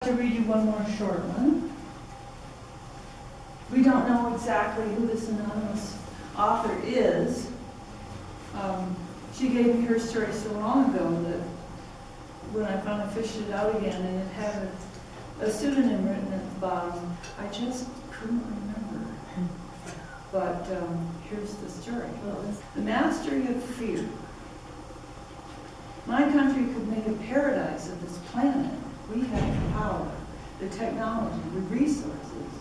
To read you one more short one. We don't know exactly who this anonymous author is. She gave me her story so long ago that when I finally fished it out again and it had a pseudonym written at the bottom, I just couldn't remember. But here's the story. The Mastery of Fear. My country could make a paradise of this planet. We have the power, the technology, the resources.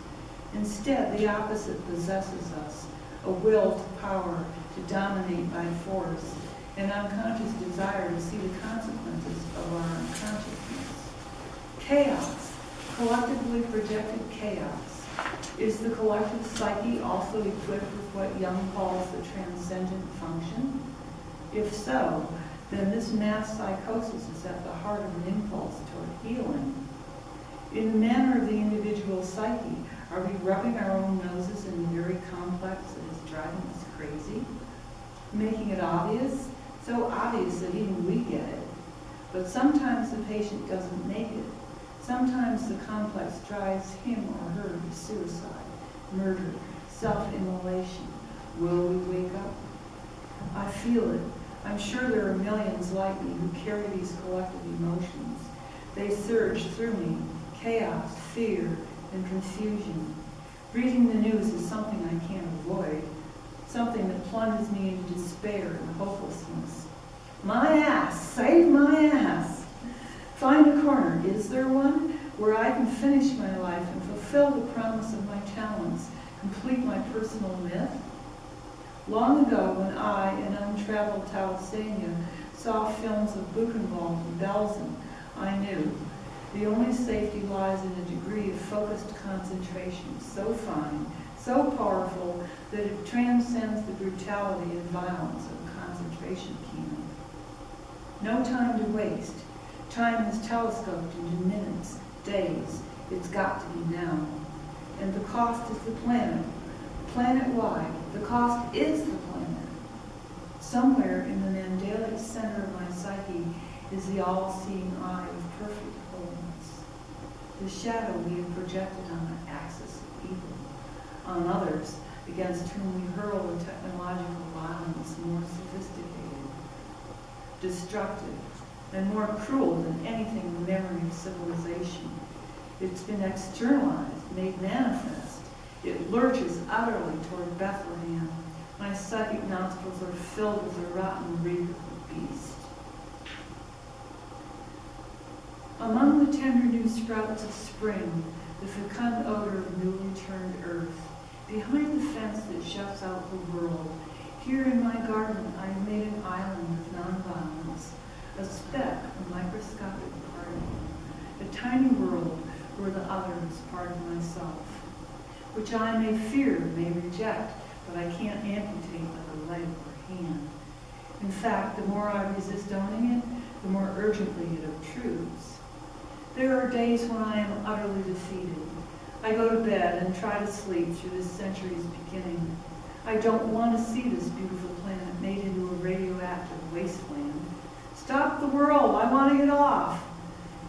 Instead, the opposite possesses us, a will to power, to dominate by force, an unconscious desire to see the consequences of our unconsciousness. Chaos, collectively projected chaos. Is the collective psyche also equipped with what Jung calls the transcendent function? If so, then this mass psychosis is at the heart of an impulse toward healing. In the manner of the individual psyche, are we rubbing our own noses in the very complex that is driving us crazy? Making it obvious? So obvious that even we get it. But sometimes the patient doesn't make it. Sometimes the complex drives him or her to suicide, murder, self-immolation. Will we wake up? I feel it. I'm sure there are millions like me who carry these collective emotions. They surge through me, chaos, fear, and confusion. Reading the news is something I can't avoid, something that plunges me into despair and hopelessness. My ass, save my ass. Find a corner, is there one, where I can finish my life and fulfill the promise of my talents, complete my personal myth? Long ago, when I, an untraveled Taosania, saw films of Buchenwald and Belsen, I knew the only safety lies in a degree of focused concentration so fine, so powerful, that it transcends the brutality and violence of a concentration camp. No time to waste. Time is telescoped into minutes, days. It's got to be now. And the cost is the planet. Planet-wide, the cost is the planet. Somewhere in the Mandalic center of my psyche is the all-seeing eye of perfect wholeness. The shadow we have projected on the axis of evil, on others against whom we hurl a technological violence more sophisticated, destructive, and more cruel than anything in the memory of civilization. It's been externalized, made manifest. It lurches utterly toward Bethlehem. My psychic nostrils are filled with the rotten reek of the beast. Among the tender new sprouts of spring, the fecund odor of newly turned earth, behind the fence that shuts out the world, here in my garden I have made an island of nonviolence, a speck, a microscopic particle, a tiny world where the other is part of myself, which I may fear, may reject, but I can't amputate like a leg or hand. In fact, the more I resist owning it, the more urgently it obtrudes. There are days when I am utterly defeated. I go to bed and try to sleep through this century's beginning. I don't want to see this beautiful planet made into a radioactive wasteland. Stop the world, I want to get off.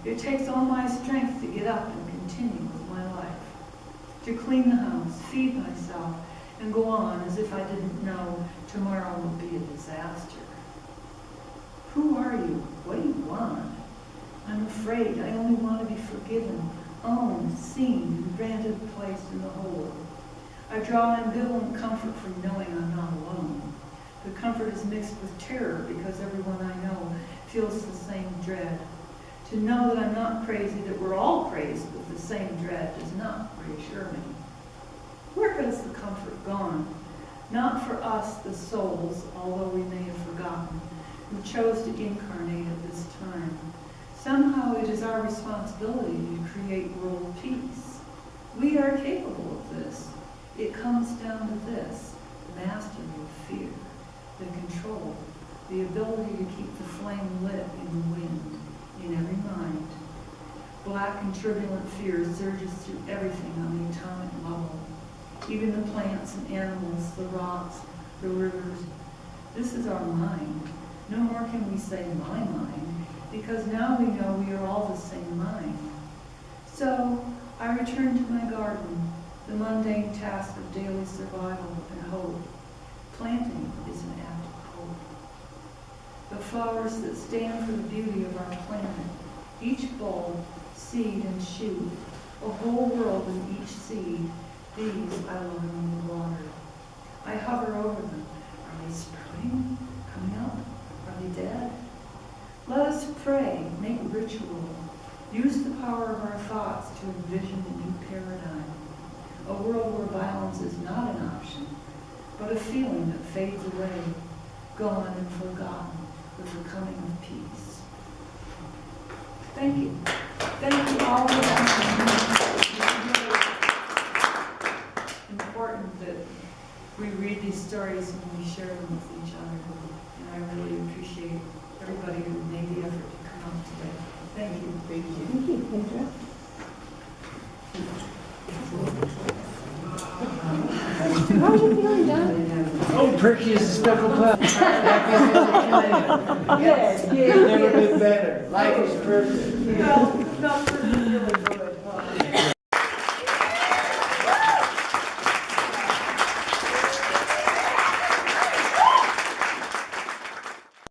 It takes all my strength to get up and continue with my life. To clean the house, feed myself, and go on as if I didn't know tomorrow would be a disaster. Who are you? What do you want? I'm afraid I only want to be forgiven, owned, seen, and granted a place in the whole. I draw ambivalent comfort from knowing I'm not alone. The comfort is mixed with terror because everyone I know feels the same dread. To know that I'm not crazy, that we're all crazed with the same dread, does not reassure me. Where has the comfort gone? Not for us, the souls, although we may have forgotten, who chose to incarnate at this time. Somehow it is our responsibility to create world peace. We are capable of this. It comes down to this, the mastery of fear, the control, the ability to keep the flame lit in the wind, in every mind. Black and turbulent fear surges through everything on the atomic level, even the plants and animals, the rocks, the rivers. This is our mind. No more can we say my mind, because now we know we are all the same mind. return to my garden, the mundane task of daily survival and hope. Planting is an act of hope. The flowers that stand for the beauty of our planet, each bulb, seed, and shoot, a whole world in each seed, these I love in the water. I hover over them. Are they sprouting? Coming up? Are they dead? Let us pray, make ritual, use the power of our thoughts to envision a new paradigm, a world where violence is not an option, but a feeling that fades away, gone and forgotten with the coming of peace. Thank you. Thank you all for that. It's really important that we read these stories and we share them with each other. And I really appreciate everybody who made the effort to come out today. Thank you. Thank you. Thank you, Phaedra. How are you feeling, John? Oh, perky as a speckled cloud. Happy as a Canadian. Yes, yes, Never yes. been better. Life is perfect. Well, not for me, really.